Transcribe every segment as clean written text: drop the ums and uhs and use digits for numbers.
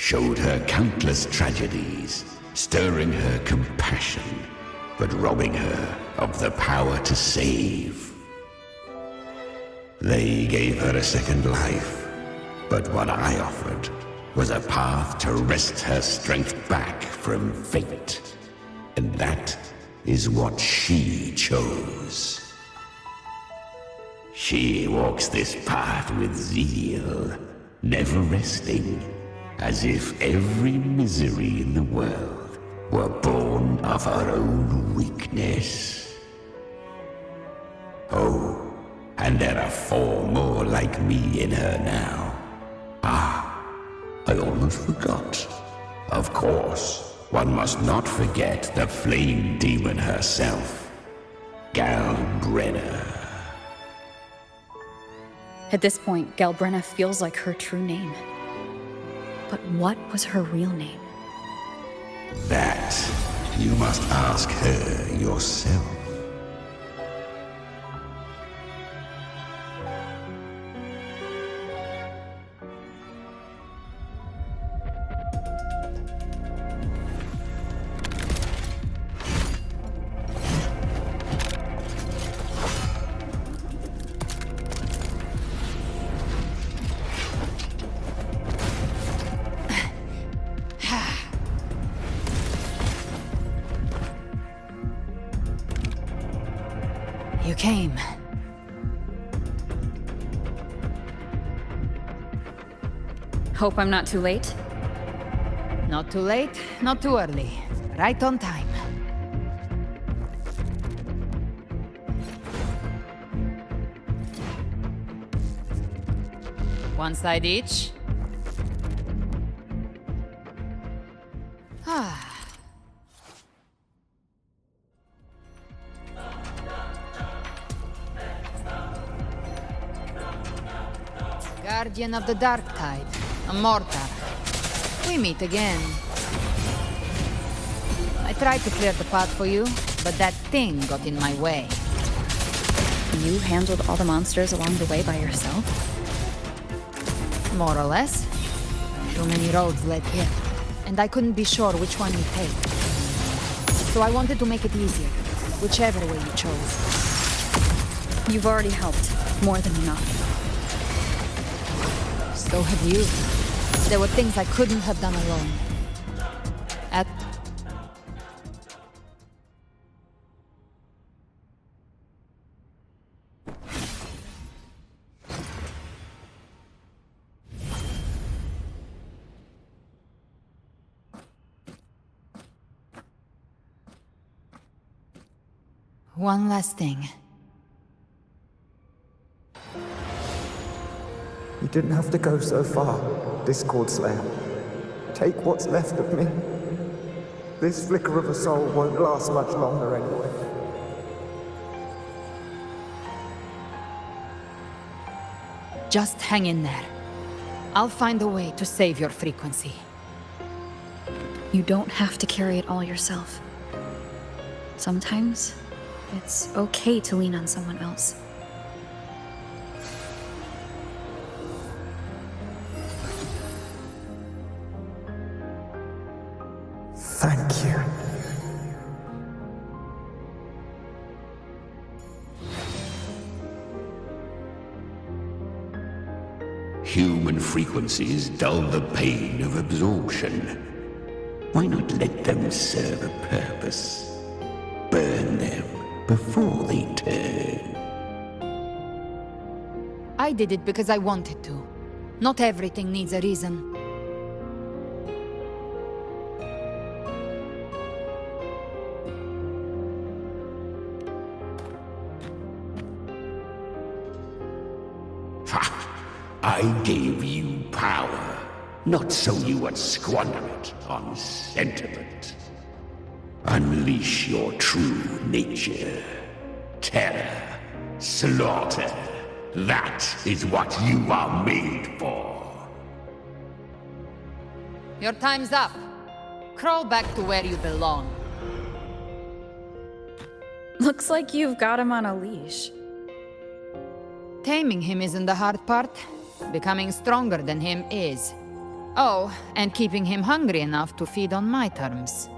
showed her countless tragedies, stirring her compassion, but robbing her of the power to save. They gave her a second life, but what I offered was a path to wrest her strength back from fate. And that is what she chose. She walks this path with zeal, never resting, as if every misery in the world were born of her own weakness. Oh, and there are 4 more like me in her now. Ah, I almost forgot. Of course, one must not forget the flame demon herself, Galbrenna. At this point, Galbrenna feels like her true name. But what was her real name? That you must ask her yourself. You came. Hope I'm not too late? Not too late, not too early. Right on time. One side each. Ah. Guardian of the Dark Tide, a mortar. We meet again. I tried to clear the path for you, but that thing got in my way. You handled all the monsters along the way by yourself? More or less. Too many roads led here, and I couldn't be sure which one we'd take. So I wanted to make it easier, whichever way you chose. You've already helped, more than enough. So have you. There were things I couldn't have done alone. At... One last thing. You didn't have to go so far, Discord Slayer. Take what's left of me. This flicker of a soul won't last much longer anyway. Just hang in there. I'll find a way to save your frequency. You don't have to carry it all yourself. Sometimes, it's okay to lean on someone else. Thank you. Human frequencies dull the pain of absorption. Why not let them serve a purpose? Burn them before they turn. I did it because I wanted to. Not everything needs a reason. I gave you power, not so you would squander it on sentiment. Unleash your true nature. Terror, slaughter. That is what you are made for. Your time's up. Crawl back to where you belong. Looks like you've got him on a leash. Taming him isn't the hard part. Becoming stronger than him is. Oh, and keeping him hungry enough to feed on my terms.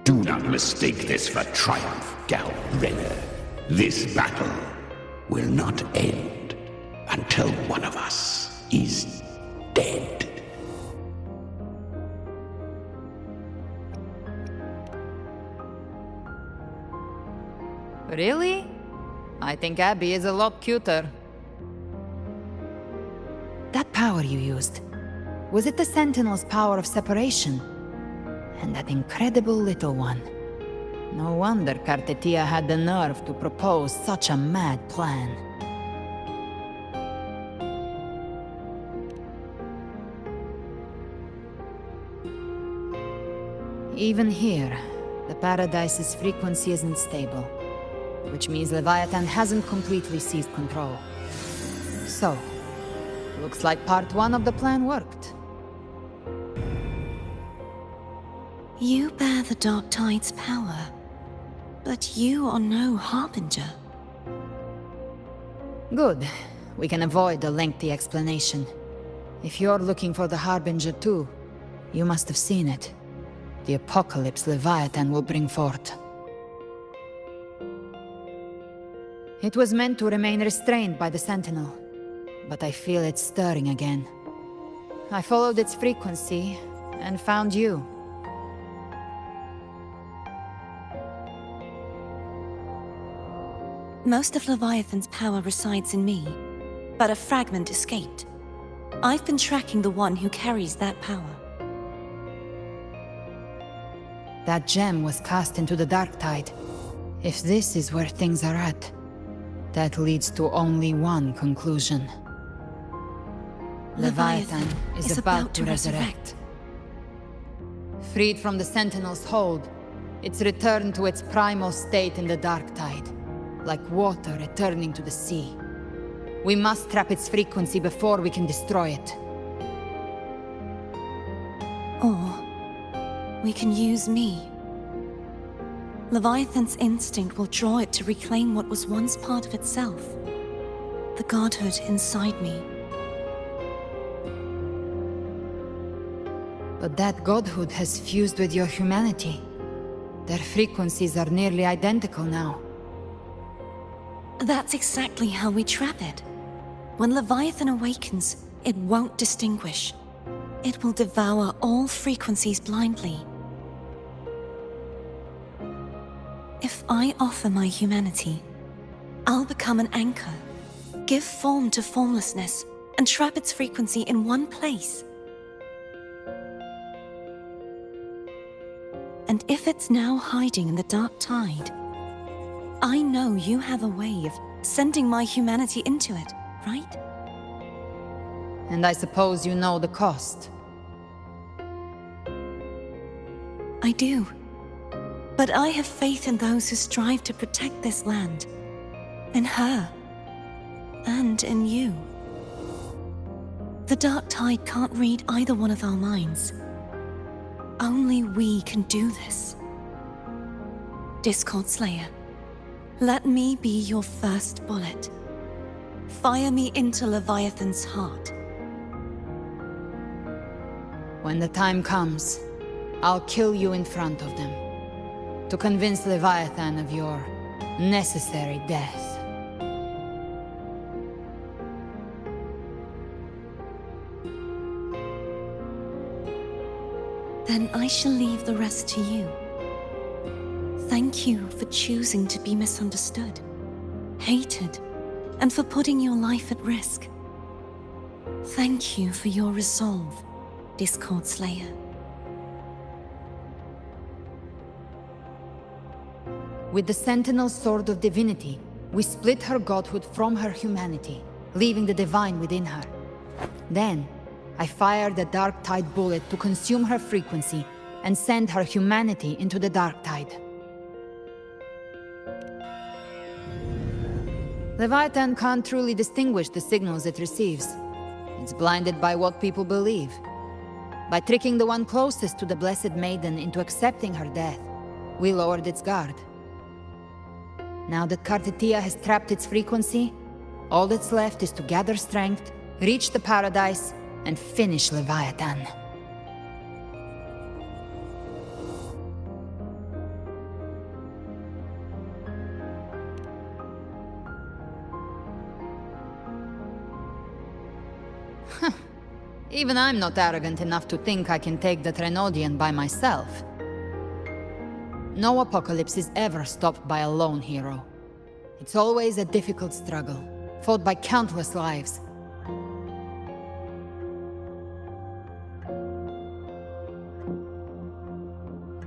Do not mistake this for triumph, Galbrenner. This battle will not end until one of us is dead. Really? I think Abby is a lot cuter. That power you used, was it the Sentinel's power of separation? And that incredible little one. No wonder Cartetia had the nerve to propose such a mad plan. Even here, the Paradise's frequency isn't stable, which means Leviathan hasn't completely seized control. So, looks like part one of the plan worked. You bear the Dark Tide's power, but you are no Harbinger. Good. We can avoid a lengthy explanation. If you're looking for the Harbinger too, you must have seen it. The apocalypse Leviathan will bring forth. It was meant to remain restrained by the Sentinel, but I feel it stirring again. I followed its frequency and found you. Most of Leviathan's power resides in me, but a fragment escaped. I've been tracking the one who carries that power. That gem was cast into the Dark Tide. If this is where things are at, that leads to only one conclusion. Leviathan is about to resurrect. Freed from the Sentinel's hold, it's returned to its primal state in the Dark Tide, like water returning to the sea. We must trap its frequency before we can destroy it. Or we can use me. Leviathan's instinct will draw it to reclaim what was once part of itself. The godhood inside me. But that godhood has fused with your humanity. Their frequencies are nearly identical now. That's exactly how we trap it. When Leviathan awakens, it won't distinguish. It will devour all frequencies blindly. If I offer my humanity, I'll become an anchor, give form to formlessness, and trap its frequency in one place. And if it's now hiding in the Dark Tide, I know you have a way of sending my humanity into it, right? And I suppose you know the cost. I do. But I have faith in those who strive to protect this land. In her. And in you. The Dark Tide can't read either one of our minds. Only we can do this. Discord Slayer, let me be your first bullet. Fire me into Leviathan's heart. When the time comes, I'll kill you in front of them, to convince Leviathan of your necessary death. Then I shall leave the rest to you. Thank you for choosing to be misunderstood, hated, and for putting your life at risk. Thank you for your resolve, Discord Slayer. With the Sentinel's Sword of Divinity, we split her godhood from her humanity, leaving the divine within her. Then, I fired the Dark Tide bullet to consume her frequency and send her humanity into the Dark Tide. Leviathan can't truly distinguish the signals it receives. It's blinded by what people believe. By tricking the one closest to the Blessed Maiden into accepting her death, we lowered its guard. Now that Cartetia has trapped its frequency, All that's left is to gather strength, reach the paradise, and finish Leviathan. Even I'm not arrogant enough to think I can take the Trenodian by myself. No apocalypse is ever stopped by a lone hero. It's always a difficult struggle, fought by countless lives.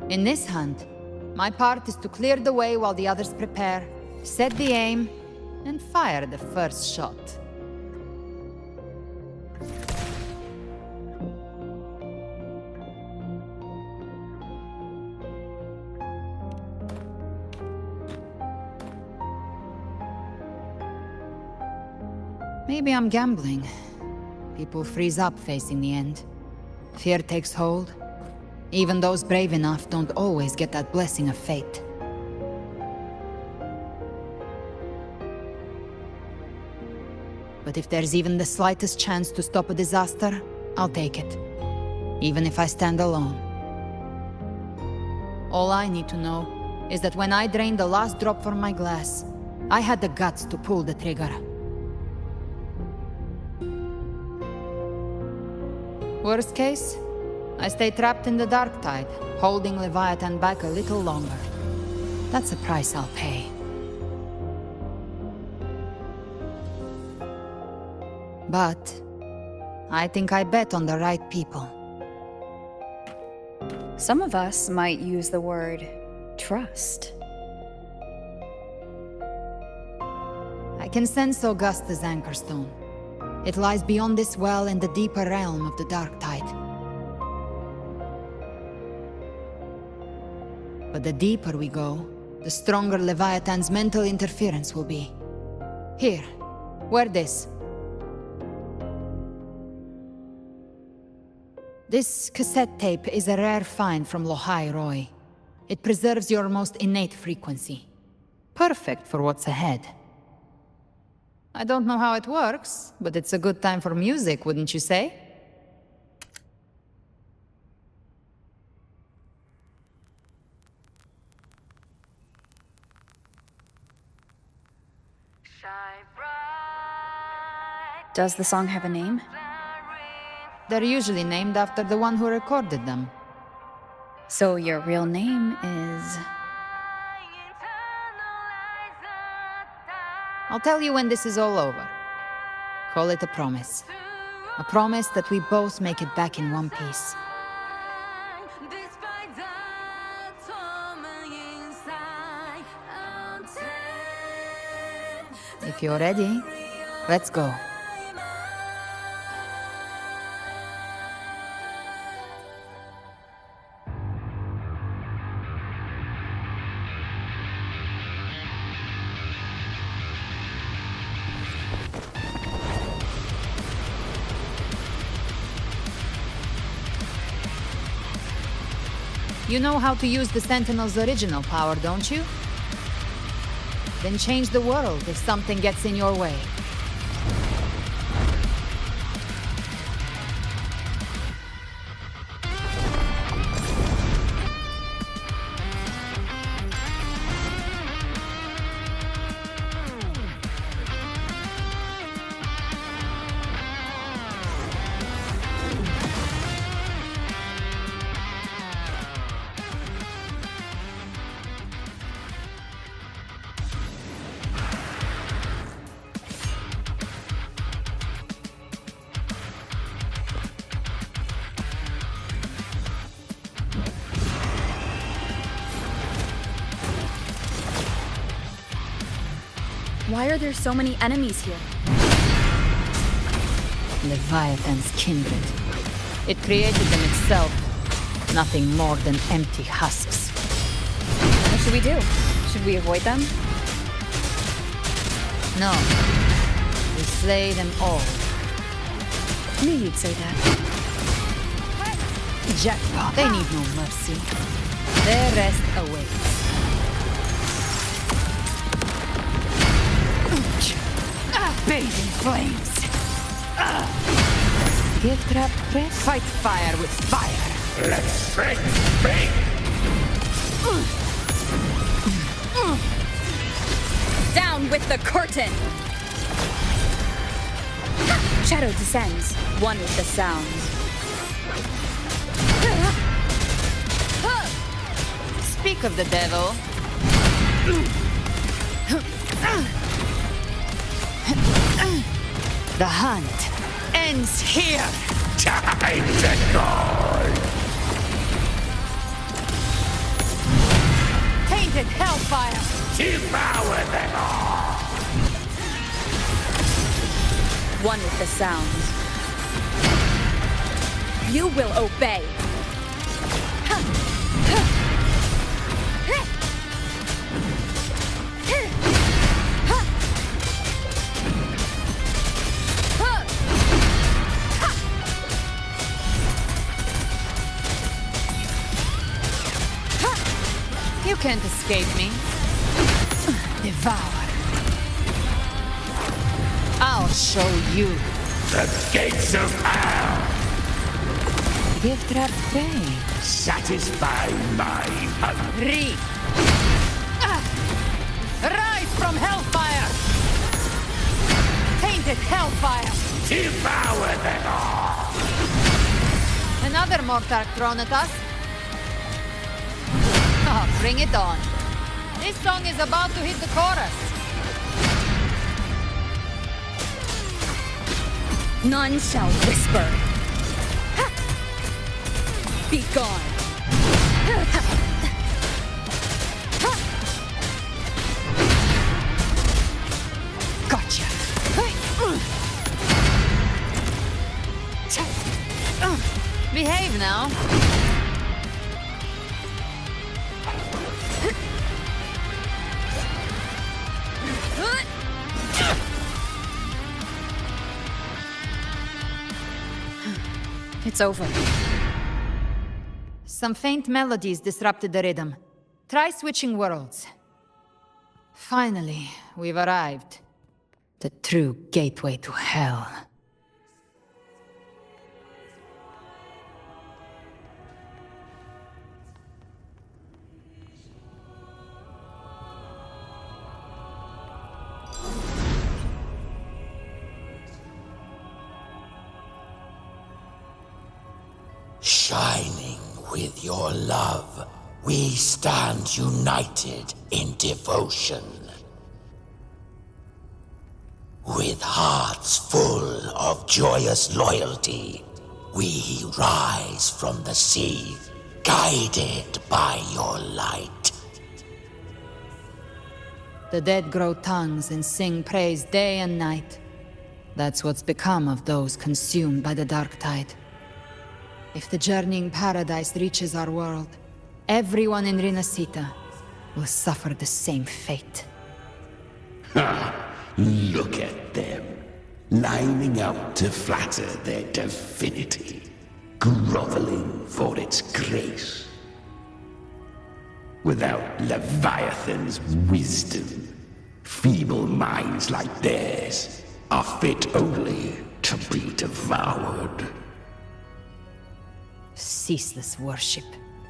In this hunt, my part is to clear the way while the others prepare, set the aim, and fire the first shot. Maybe I'm gambling. People freeze up facing the end. Fear takes hold. Even those brave enough don't always get that blessing of fate. But if there's even the slightest chance to stop a disaster, I'll take it. Even if I stand alone. All I need to know is that when I drained the last drop from my glass, I had the guts to pull the trigger. Worst case, I stay trapped in the dark tide, holding Leviathan back a little longer. That's a price I'll pay. But I think I bet on the right people. Some of us might use the word trust. I can sense Augusta's anchorstone. It lies beyond this well in the deeper realm of the dark tide. But the deeper we go, the stronger Leviathan's mental interference will be. Here, wear this. This cassette tape is a rare find from Lohai Roy. It preserves your most innate frequency. Perfect for what's ahead. I don't know how it works, but it's a good time for music, wouldn't you say? Does the song have a name? They're usually named after the one who recorded them. So your real name is... I'll tell you when this is all over. Call it a promise. A promise that we both make it back in one piece. If you're ready, let's go. You know how to use the Sentinel's original power, don't you? Then change the world if something gets in your way. Why are there so many enemies here? Leviathan's kindred. It created them itself. Nothing more than empty husks. What should we do? Should we avoid them? No. We slay them all. Knew you'd say that. Jackpot. They need no mercy. Their rest awaits. bathe in flames. Gift trap press. Fight fire with fire. Let's speak! Down with the curtain! Shadow descends, one with the sound. Speak of the devil. The hunt ends here. Time to go! Tainted hellfire. Devour them all! One with the sound. You will obey. You can't escape me. Devour. I'll show you. The gates of hell! Gift trap prey. Satisfy my hunger. Reap. Rise from hellfire. Tainted hellfire. Devour them all! Another Mortark thrown at us. Oh, bring it on. This song is about to hit the chorus. None shall whisper. Be gone. Gotcha. Behave now. It's over. Some faint melodies disrupted the rhythm. Try switching worlds. Finally, we've arrived. The true gateway to hell. Shining with your love, we stand united in devotion. With hearts full of joyous loyalty, we rise from the sea, guided by your light. The dead grow tongues and sing praise day and night. That's what's become of those consumed by the dark tide. If the journeying paradise reaches our world, everyone in Rinasita will suffer the same fate. Look at them, lining up to flatter their divinity, groveling for its grace. Without Leviathan's wisdom, feeble minds like theirs are fit only to be devoured. Ceaseless worship,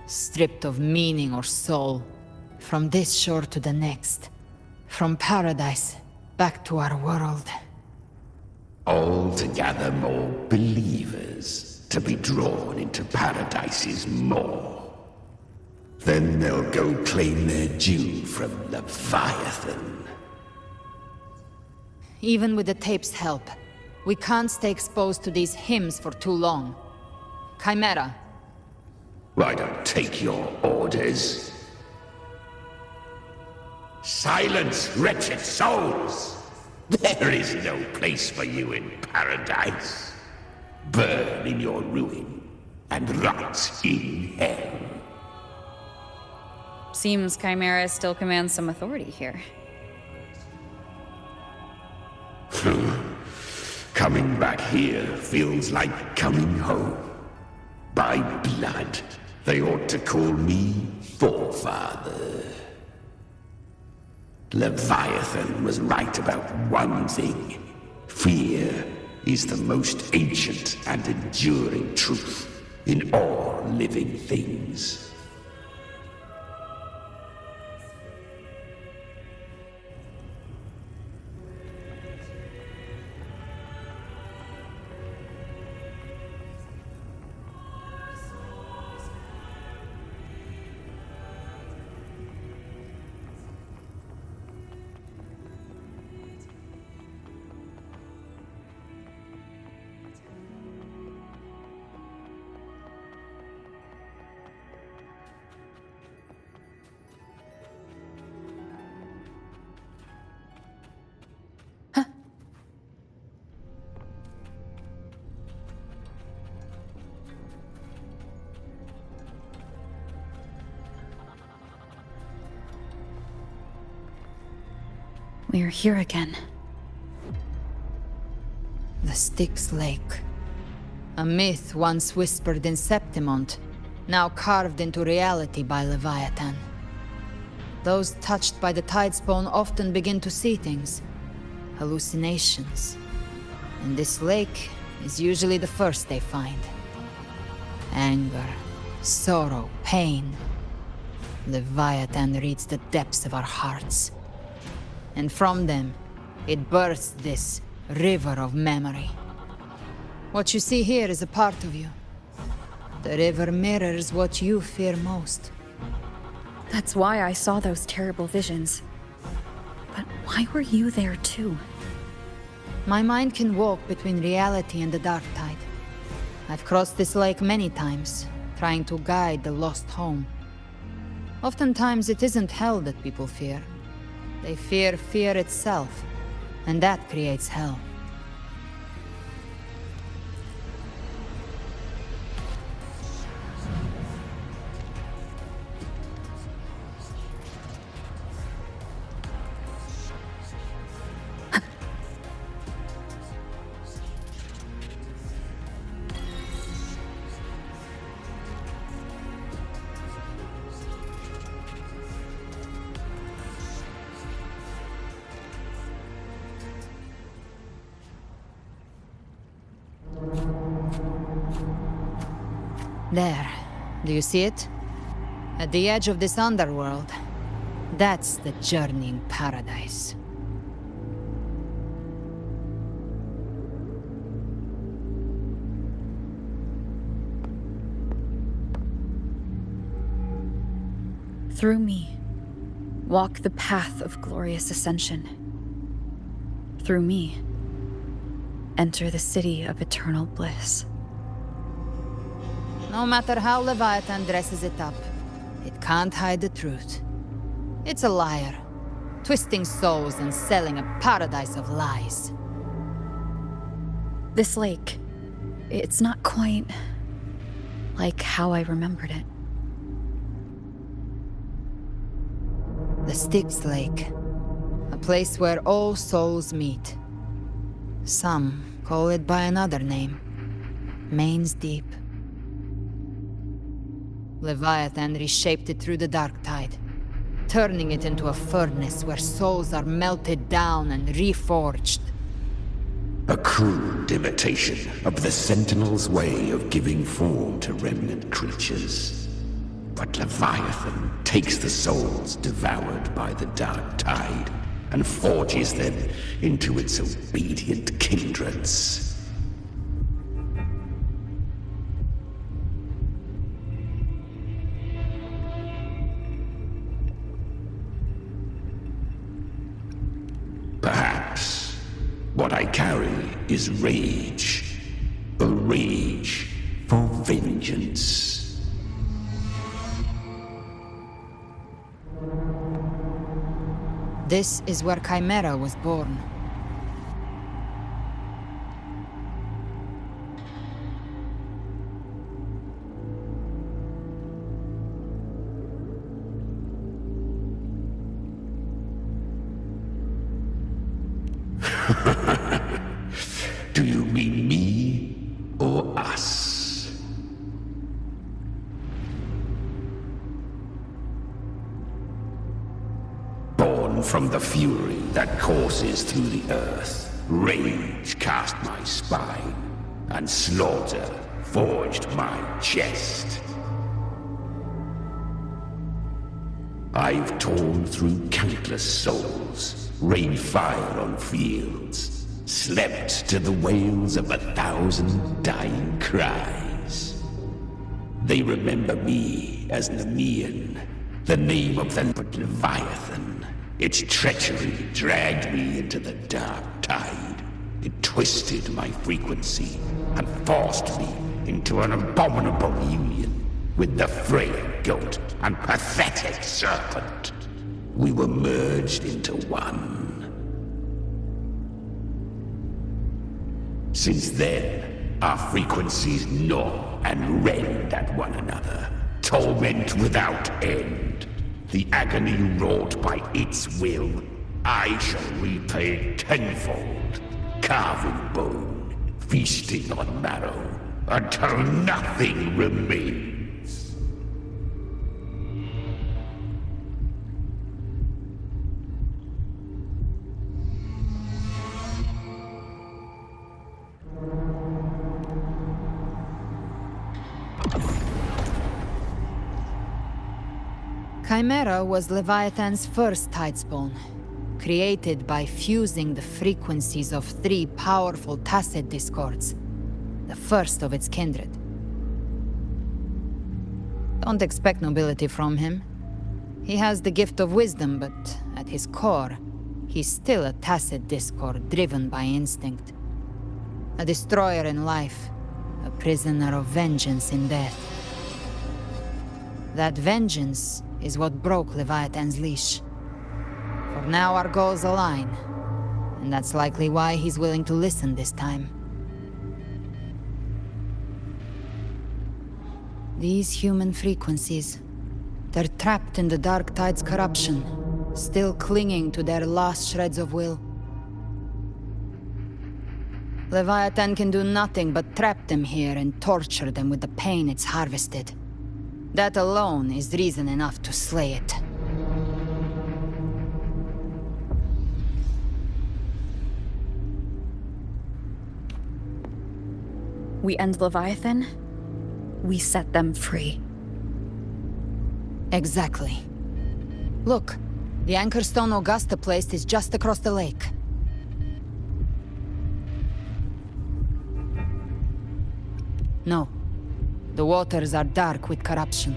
stripped of meaning or soul. From this shore to the next. From paradise back to our world. All to gather more believers to be drawn into Paradise's maw. Then they'll go claim their due from Leviathan. Even with the tape's help, we can't stay exposed to these hymns for too long. Chimera. I don't take your orders. Silence, wretched souls! There is no place for you in paradise. Burn in your ruin and rot in hell. Seems Chimera still commands some authority here. Coming back here feels like coming home. By blood, they ought to call me Forefather. Leviathan was right about one thing. Fear is the most ancient and enduring truth in all living things. We're here again. The Styx Lake. A myth once whispered in Septimont, now carved into reality by Leviathan. Those touched by the Tidespawn often begin to see things. Hallucinations. And this lake is usually the first they find. Anger, sorrow, pain. Leviathan reads the depths of our hearts. And from them, it births this river of memory. What you see here is a part of you. The river mirrors what you fear most. That's why I saw those terrible visions. But why were you there too? My mind can walk between reality and the dark tide. I've crossed this lake many times, trying to guide the lost home. Oftentimes it isn't hell that people fear. They fear fear itself, and that creates hell. There. Do you see it? At the edge of this underworld. That's the journeying paradise. Through me, walk the path of glorious ascension. Through me, enter the city of eternal bliss. No matter how Leviathan dresses it up, it can't hide the truth. It's a liar, twisting souls and selling a paradise of lies. This lake, it's not quite like how I remembered it. The Styx Lake, a place where all souls meet. Some call it by another name, Main's Deep. Leviathan reshaped it through the dark tide, turning it into a furnace where souls are melted down and reforged. A crude imitation of the Sentinel's way of giving form to remnant creatures. But Leviathan takes the souls devoured by the dark tide and forges them into its obedient kindreds. Perhaps what I carry is rage. A rage for vengeance. This is where Chimera was born. Do you mean me or us? Born from the fury that courses through the earth, rage cast my spine, and slaughter forged my chest. I've torn through countless souls, rained fire on fields, slept to the wails of 1,000 dying cries. They remember me as Nemean, the name of the Leviathan. Its treachery dragged me into the dark tide. It twisted my frequency and forced me into an abominable union with the frail goat and pathetic serpent. We were merged into one. Since then, our frequencies gnaw and rend at one another, torment without end. The agony wrought by its will, I shall repay tenfold, carving bone, feasting on marrow, until nothing remains. Chimera was Leviathan's first tidespawn, created by fusing the frequencies of 3 powerful tacit discords, the first of its kindred. Don't expect nobility from him. He has the gift of wisdom, but at his core, he's still a tacit discord driven by instinct. A destroyer in life, a prisoner of vengeance in death. That vengeance is what broke Leviathan's leash. For now our goals align, and that's likely why he's willing to listen this time. These human frequencies, they're trapped in the Dark Tide's corruption, still clinging to their last shreds of will. Leviathan can do nothing but trap them here and torture them with the pain it's harvested. That alone is reason enough to slay it. We end Leviathan, we set them free. Exactly. Look, the anchor stone Augusta placed is just across the lake. No. The waters are dark with corruption.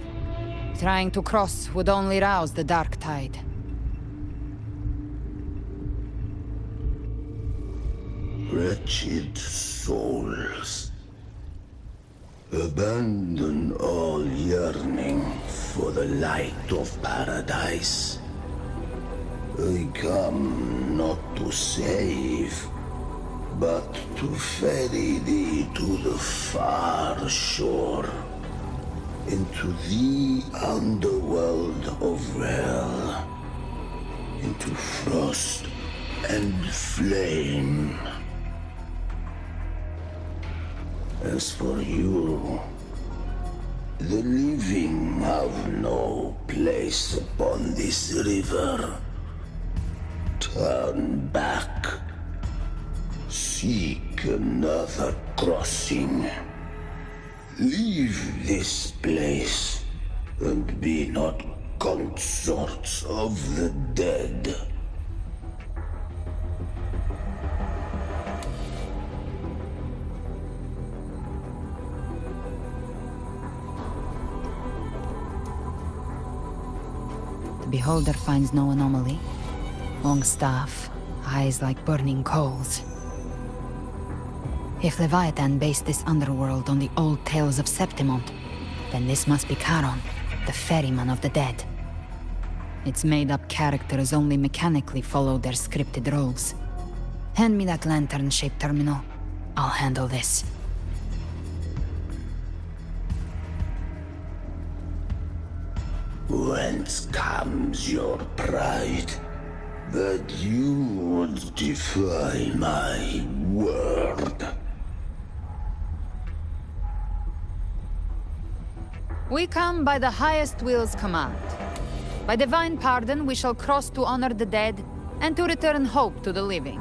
Trying to cross would only rouse the Dark Tide. Wretched souls, abandon all yearning for the light of paradise. I come not to save, but to ferry thee to the far shore, into the underworld of hell, into frost and flame. As for you, the living have no place upon this river. Turn back. Seek another crossing. Leave this place, and be not consorts of the dead. The beholder finds no anomaly. Long staff, eyes like burning coals. If Leviathan based this underworld on the old tales of Septimont, then this must be Charon, the ferryman of the dead. Its made-up characters only mechanically follow their scripted roles. Hand me that lantern-shaped terminal. I'll handle this. Whence comes your pride that you would defy my word? We come by the highest will's command. By divine pardon, we shall cross to honor the dead and to return hope to the living.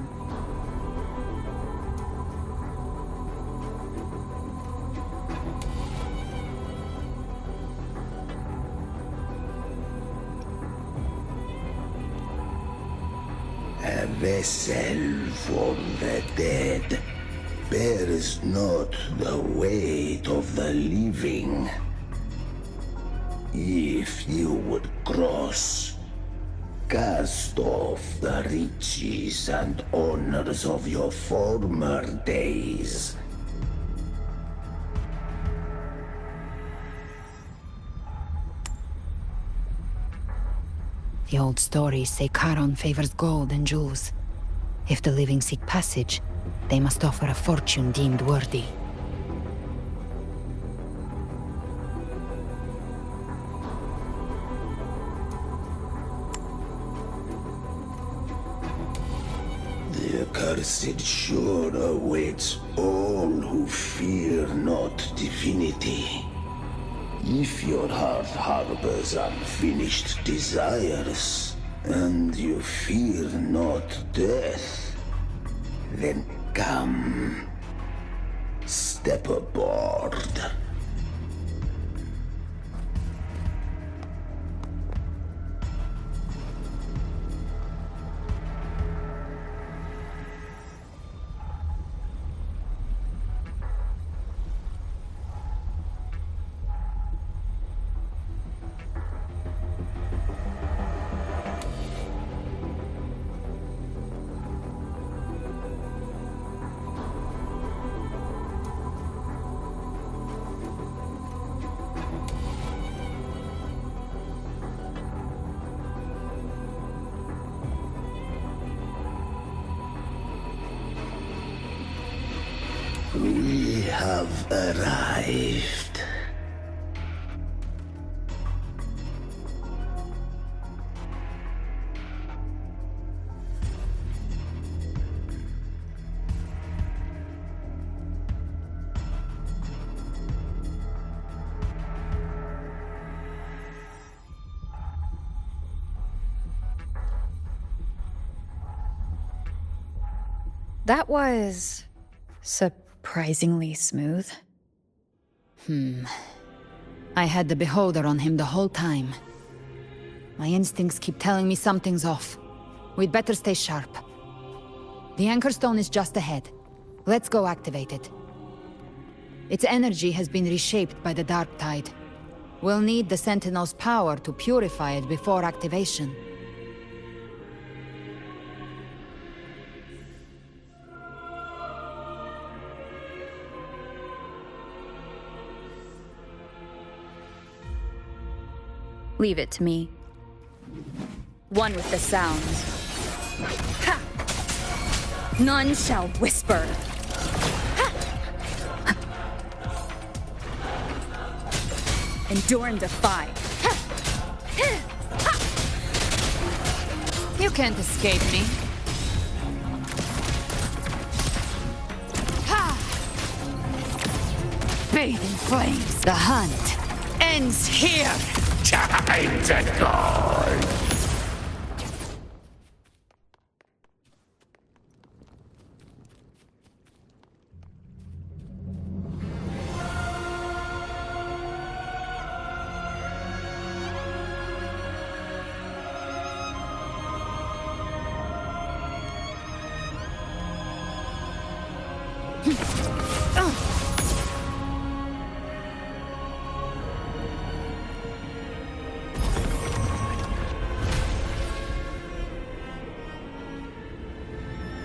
vessel for the dead bears not the weight of the living. If you would cross, cast off the riches and honors of your former days. The old stories say Charon favors gold and jewels. If the living seek passage, they must offer a fortune deemed worthy. The accursed sure awaits all who fear not divinity. If your heart harbors unfinished desires, and you fear not death, then come, step aboard. We have arrived. That was surprisingly smooth. I had the beholder on him the whole time. My instincts keep telling me something's off. We'd better stay sharp. The anchor stone is just ahead. Let's go activate it. Its energy has been reshaped by the dark tide. We'll need the Sentinel's power to purify it before activation. Leave it to me. One with the sounds. Ha! None shall whisper. Ha! Endure and defy. Ha! Ha! You can't escape me. Ha! Bathe in flames. The hunt ends here. Time to go!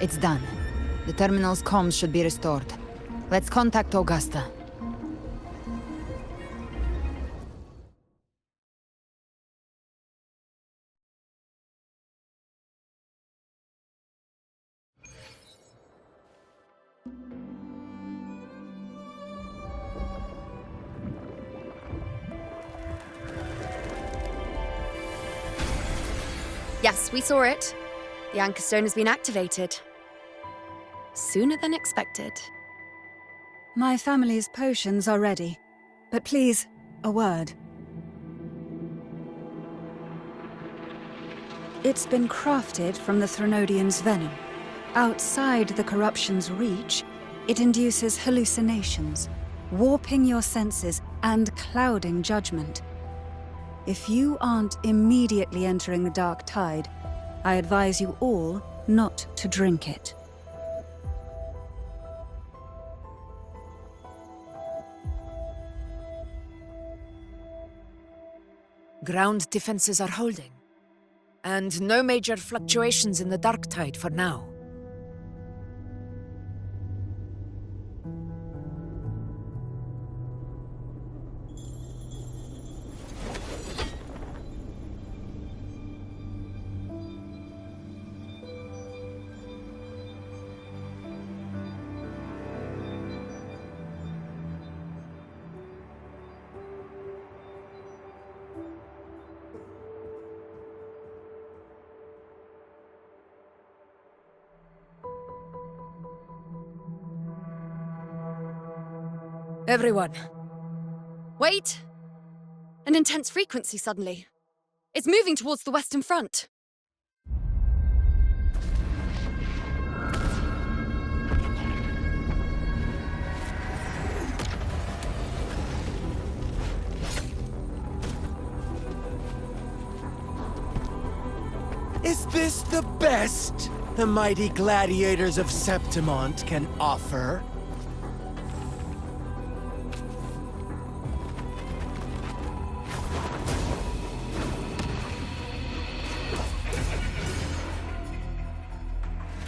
It's done. The terminal's comms should be restored. Let's contact Augusta. Yes, we saw it. The anchor stone has been activated. Sooner than expected. My family's potions are ready. But please, a word. It's been crafted from the Threnodian's venom. Outside the corruption's reach, it induces hallucinations, warping your senses and clouding judgment. If you aren't immediately entering the dark tide, I advise you all not to drink it. Ground defenses are holding. And no major fluctuations in the dark tide for now. Everyone. Wait! An intense frequency suddenly. It's moving towards the Western Front. Is this the best the mighty gladiators of Septimont can offer?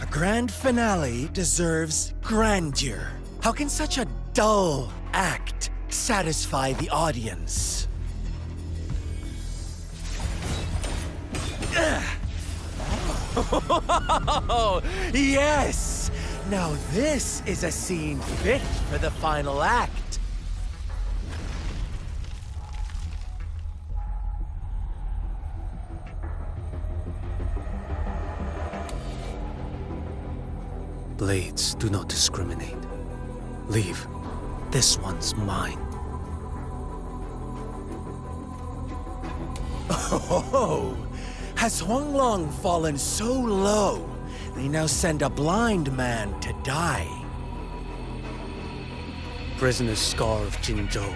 A grand finale deserves grandeur. How can such a dull act satisfy the audience? Oh, yes! Now this is a scene fit for the final act. Blades do not discriminate. Leave. This one's mine. Oh, has Huanglong fallen so low, they now send a blind man to die? Prisoner Scar of Jinzhou.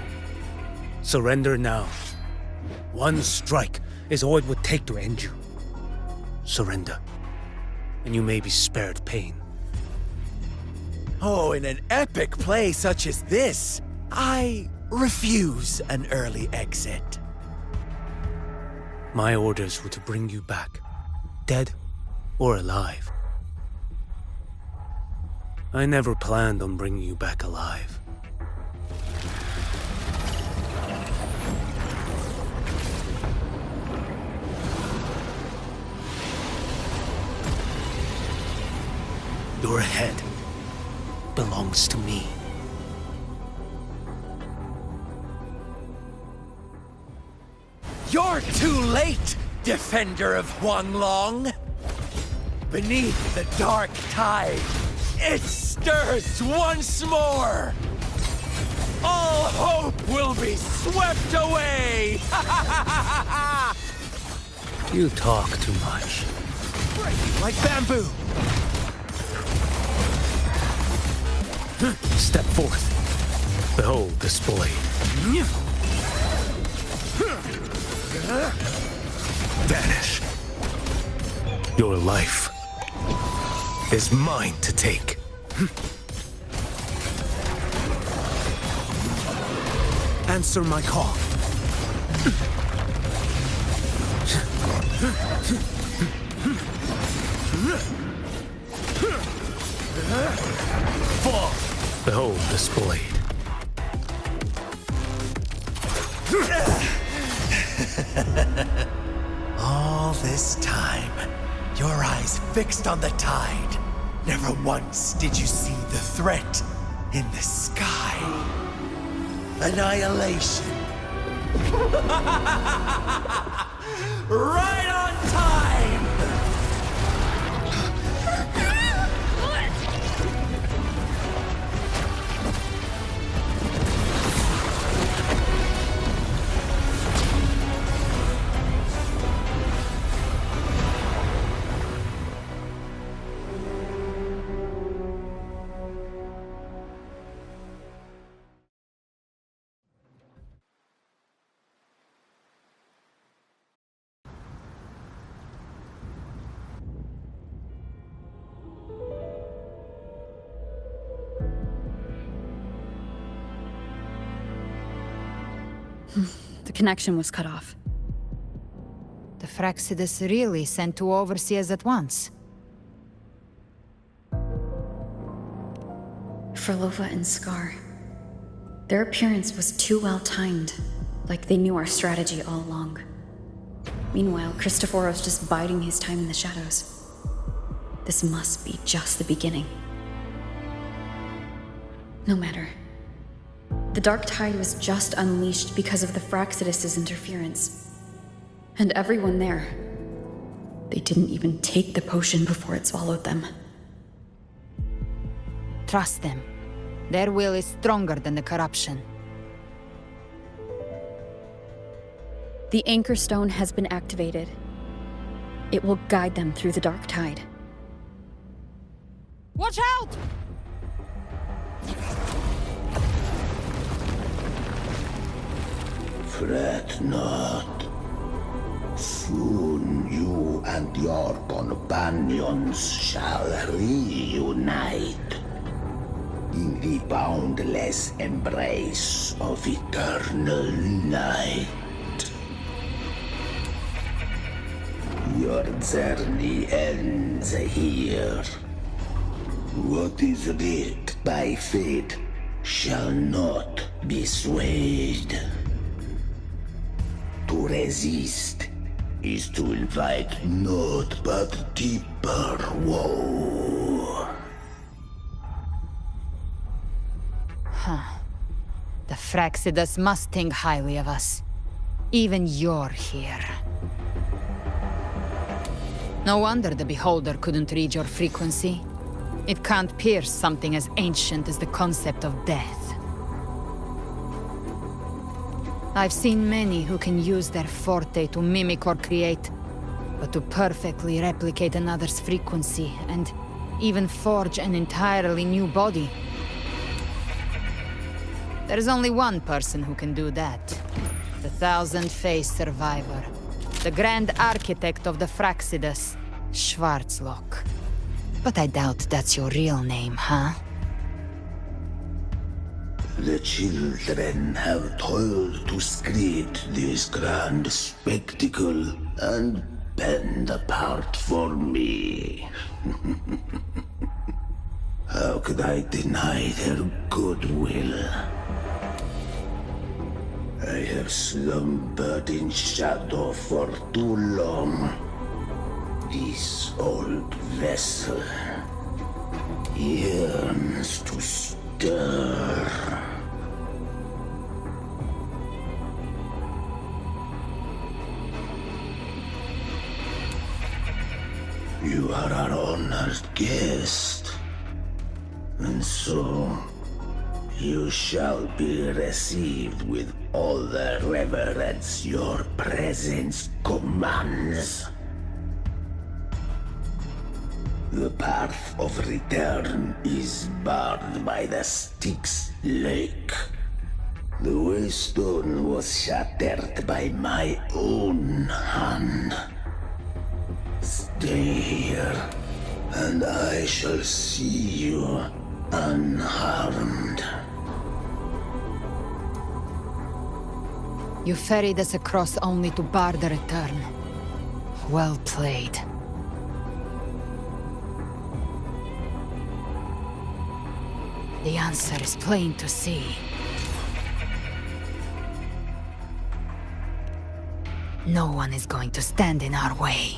Surrender now. One strike is all it would take to end you. Surrender, and you may be spared pain. Oh, in an epic play such as this, I refuse an early exit. My orders were to bring you back, dead or alive. I never planned on bringing you back alive. Your head belongs to me. You're too late, defender of Huanglong! Beneath the dark tide, it stirs once more! All hope will be swept away! You talk too much. Breaking like bamboo! Step forth. Behold this blade. Vanish. Your life is mine to take. Answer my call. Fall. Behold this blade. All this time, your eyes fixed on the tide. Never once did you see the threat in the sky. Annihilation. Right on time! The connection was cut off. The Fraxidus really sent two overseers at once. Frolova and Scar. Their appearance was too well timed, like they knew our strategy all along. Meanwhile, Christophoros just biding his time in the shadows. This must be just the beginning. No matter. The Dark Tide was just unleashed because of the Fraxidus' interference. And everyone there, they didn't even take the potion before it swallowed them. Trust them. Their will is stronger than the corruption. The Anchor Stone has been activated. It will guide them through the Dark Tide. Watch out! Fret not. Soon you and your companions shall reunite in the boundless embrace of eternal night. Your journey ends here. What is writ by fate shall not be swayed. To resist is to invite naught but deeper woe. The Fraxidus must think highly of us. Even you're here. No wonder the Beholder couldn't read your frequency. It can't pierce something as ancient as the concept of death. I've seen many who can use their forte to mimic or create, but to perfectly replicate another's frequency and even forge an entirely new body. There's only one person who can do that. The Thousand-Faced Survivor. The Grand Architect of the Fraxidus, Schwarzlock. But I doubt that's your real name, huh? The children have toiled to create this grand spectacle and bend apart for me. How could I deny their goodwill? I have slumbered in shadow for too long. This old vessel yearns to stir. You are our honored guest, and so you shall be received with all the reverence your presence commands. The path of return is barred by the Styx Lake. The Waystone was shattered by my own hand. Stay here, and I shall see you unharmed. You ferried us across only to bar the return. Well played. The answer is plain to see. No one is going to stand in our way.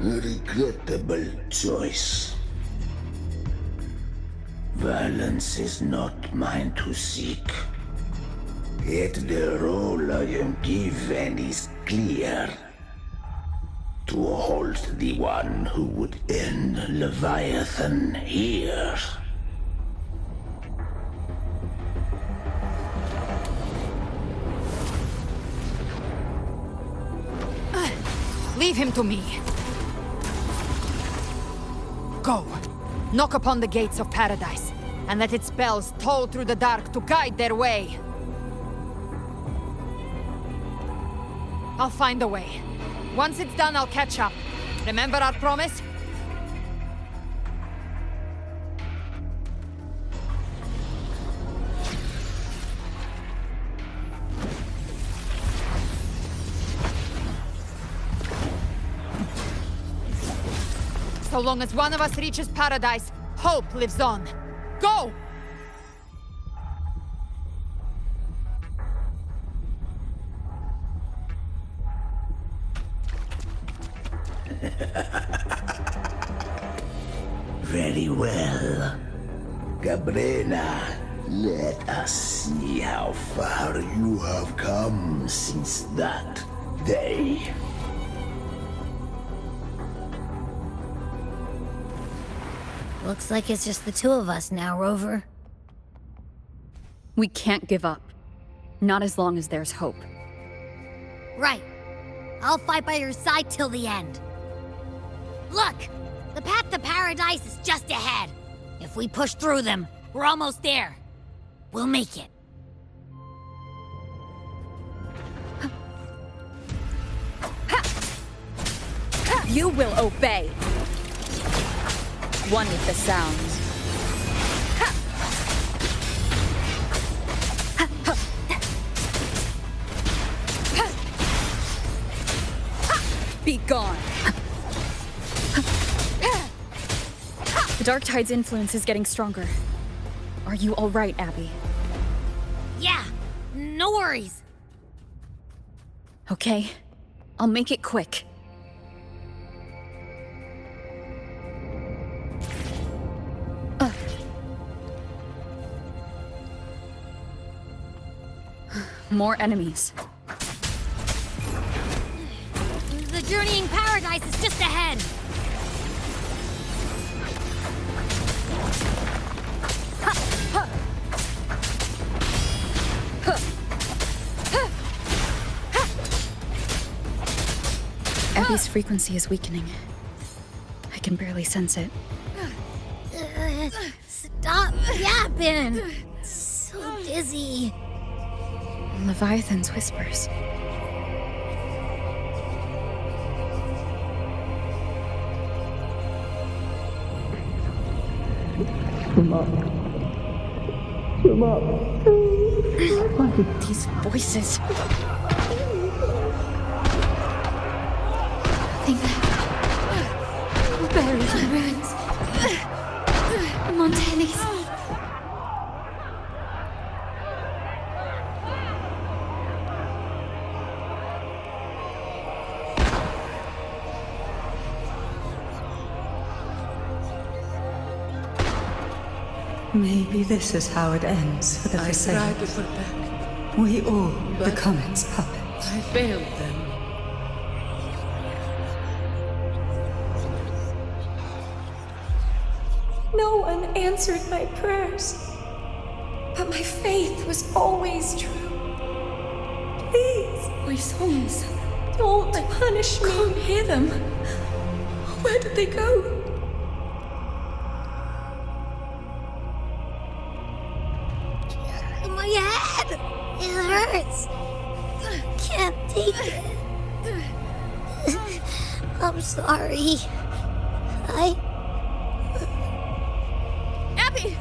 A regrettable choice. Violence is not mine to seek. Yet the role I am given is clear. To halt the one who would end Leviathan here. Leave him to me. Go. Knock upon the gates of paradise, and let its bells toll through the dark to guide their way. I'll find a way. Once it's done, I'll catch up. Remember our promise? So long as one of us reaches paradise, hope lives on. Go! Very well. Gabrina, let us see how far you have come since that day. Looks like it's just the two of us now, Rover. We can't give up. Not as long as there's hope. Right. I'll fight by your side till the end. Look! The path to paradise is just ahead. If we push through them, we're almost there. We'll make it. You will obey. One with the sounds. Be gone. The Dark Tide's influence is getting stronger. Are you all right, Abby? Yeah, no worries. Okay, I'll make it quick. More enemies. The journeying paradise is just ahead. Abby's frequency is weakening. I can barely sense it. Stop yapping. So dizzy. Leviathan's whispers. These voices. Nothing. Buried in ruins. Montanis. Maybe this is how it ends for the Forsaken. I tried to protect. We all become its puppets. I failed them. No one answered my prayers. But my faith was always true. Please, My songs. don't punish me. Can't hear them. Where did they go? My head! It hurts. Can't take it. I'm sorry. Abby!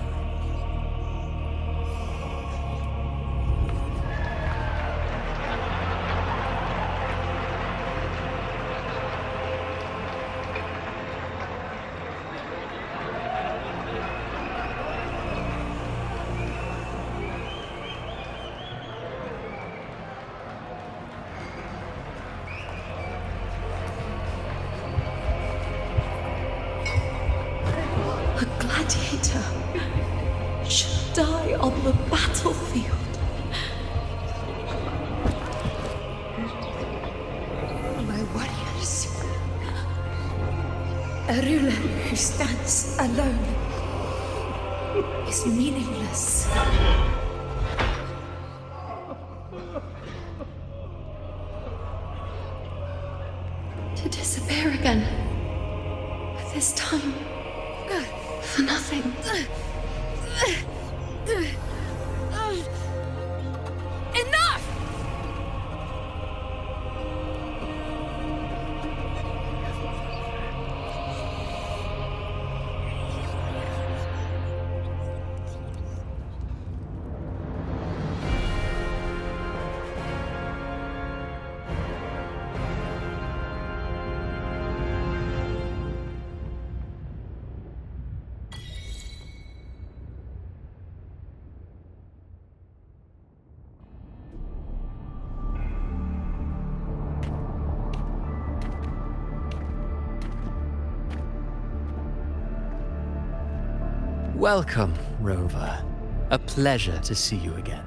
A gladiator should die on the battlefield. My warriors. A ruler who stands alone is meaningless. To disappear again. But this time, for nothing. Enough! Welcome, Rover. A pleasure to see you again.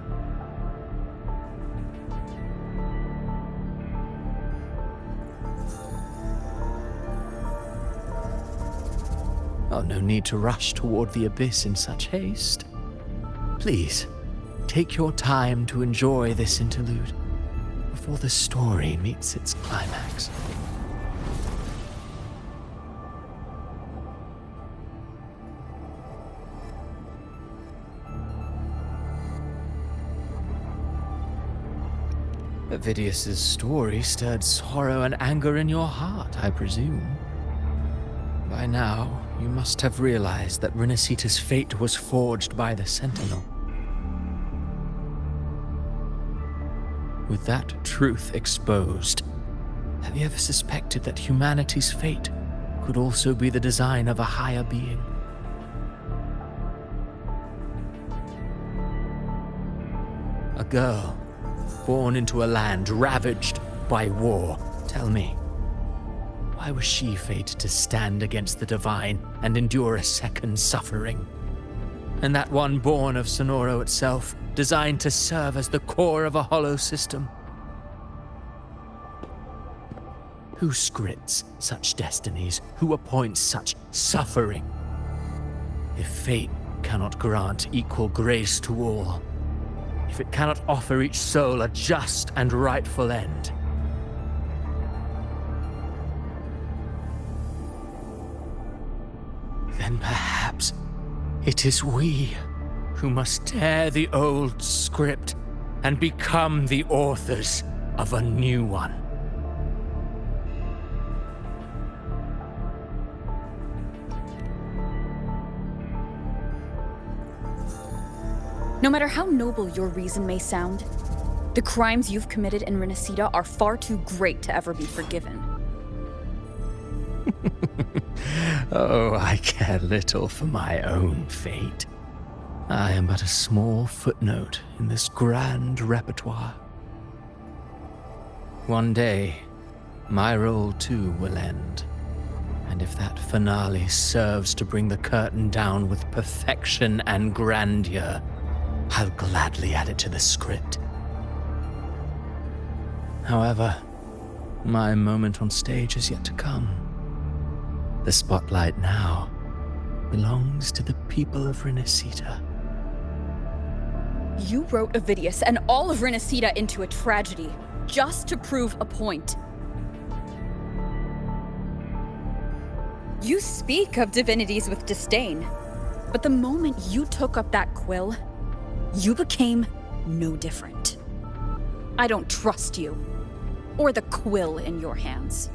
Oh, no need to rush toward the abyss in such haste. Please, take your time to enjoy this interlude before the story meets its climax. Avidius's story stirred sorrow and anger in your heart, I presume. By now, you must have realized that Renacita's fate was forged by the Sentinel. With that truth exposed, have you ever suspected that humanity's fate could also be the design of a higher being? A girl, born into a land ravaged by war. Tell me, why was she fated to stand against the divine and endure a second suffering? And that one born of Sonoro itself, designed to serve as the core of a hollow system? Who scripts such destinies? Who appoints such suffering? If fate cannot grant equal grace to all, if it cannot offer each soul a just and rightful end, then perhaps it is we who must tear the old script and become the authors of a new one. No matter how noble your reason may sound, the crimes you've committed in Renacita are far too great to ever be forgiven. Oh, I care little for my own fate. I am but a small footnote in this grand repertoire. One day, my role too will end. And if that finale serves to bring the curtain down with perfection and grandeur, I'll gladly add it to the script. However, my moment on stage is yet to come. The spotlight now belongs to the people of Renacita. You wrote Avidius and all of Renacita into a tragedy, just to prove a point. You speak of divinities with disdain, but the moment you took up that quill, you became no different. I don't trust you, or the quill in your hands.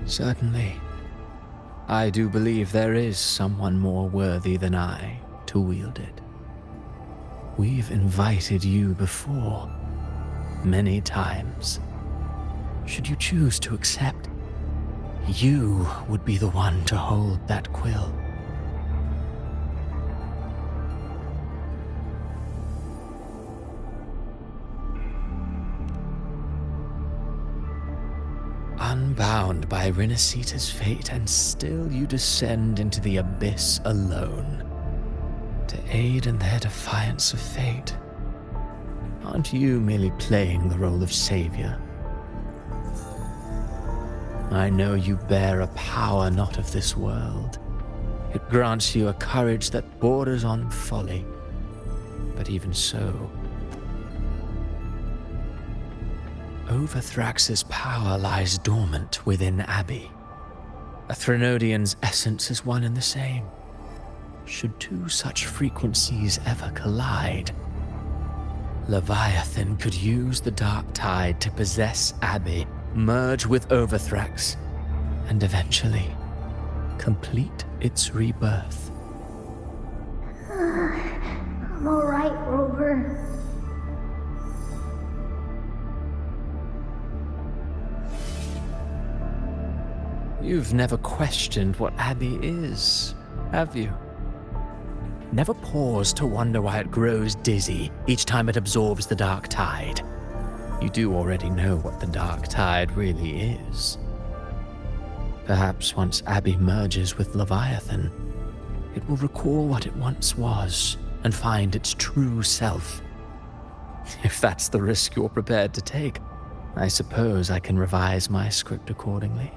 Certainly. I do believe there is someone more worthy than I to wield it. We've invited you before, many times. Should you choose to accept, you would be the one to hold that quill. Unbound by Renacita's fate, and still you descend into the abyss alone, to aid in their defiance of fate. Aren't you merely playing the role of savior? I know you bear a power not of this world. It grants you a courage that borders on folly. But even so, Overthrax's power lies dormant within Abbey. A Threnodian's essence is one and the same. Should two such frequencies ever collide, Leviathan could use the dark tide to possess Abbey, merge with Overthrax, and eventually complete its rebirth. I'm alright, Rover. You've never questioned what Abbey is, have you? Never paused to wonder why it grows dizzy each time it absorbs the dark tide. You do already know what the dark tide really is. Perhaps once Abbey merges with Leviathan, it will recall what it once was and find its true self. If that's the risk you're prepared to take, I suppose I can revise my script accordingly.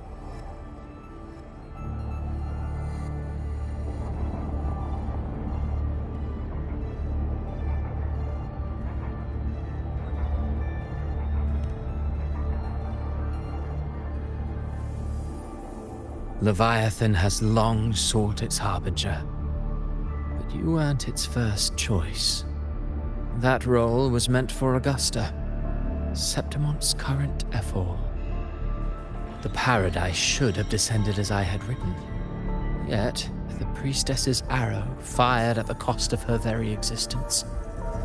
Leviathan has long sought its harbinger, but you weren't its first choice. That role was meant for Augusta, Septimont's current Ephor. The paradise should have descended as I had written. Yet, the priestess's arrow, fired at the cost of her very existence,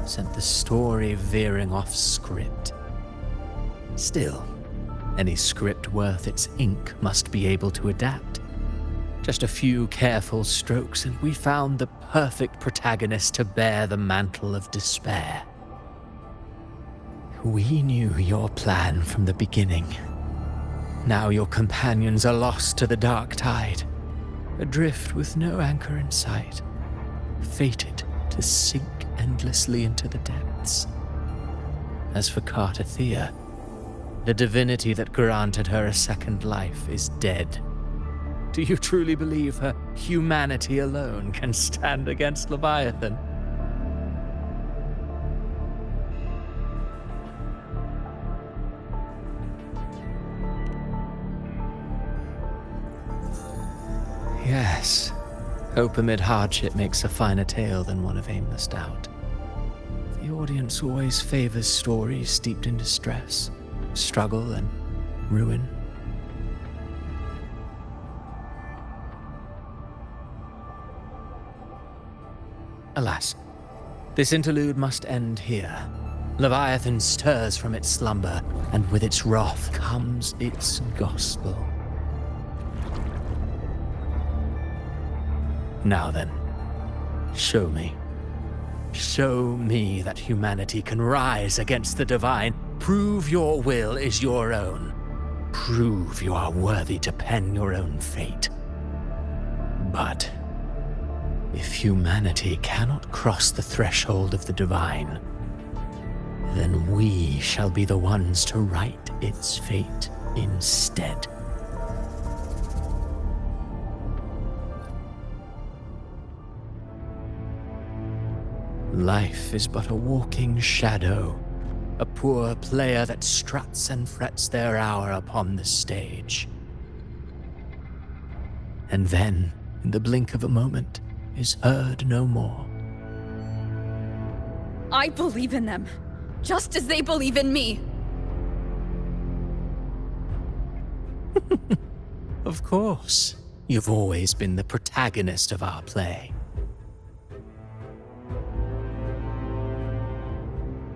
sent the story veering off script. Still, any script worth its ink must be able to adapt. Just a few careful strokes, and we found the perfect protagonist to bear the mantle of despair. We knew your plan from the beginning. Now your companions are lost to the dark tide, adrift with no anchor in sight, fated to sink endlessly into the depths. As for Cartathea, the divinity that granted her a second life is dead. Do you truly believe her humanity alone can stand against Leviathan? Yes, hope amid hardship makes a finer tale than one of aimless doubt. The audience always favors stories steeped in distress, struggle, and ruin. Alas, this interlude must end here. Leviathan stirs from its slumber, and with its wrath comes its gospel. Now then, show me. Show me that humanity can rise against the divine. Prove your will is your own. Prove you are worthy to pen your own fate. But if humanity cannot cross the threshold of the divine, then we shall be the ones to write its fate instead. Life is but a walking shadow, a poor player that struts and frets their hour upon the stage. And then, in the blink of a moment, is heard no more. I believe in them, just as they believe in me. Of course. You've always been the protagonist of our play.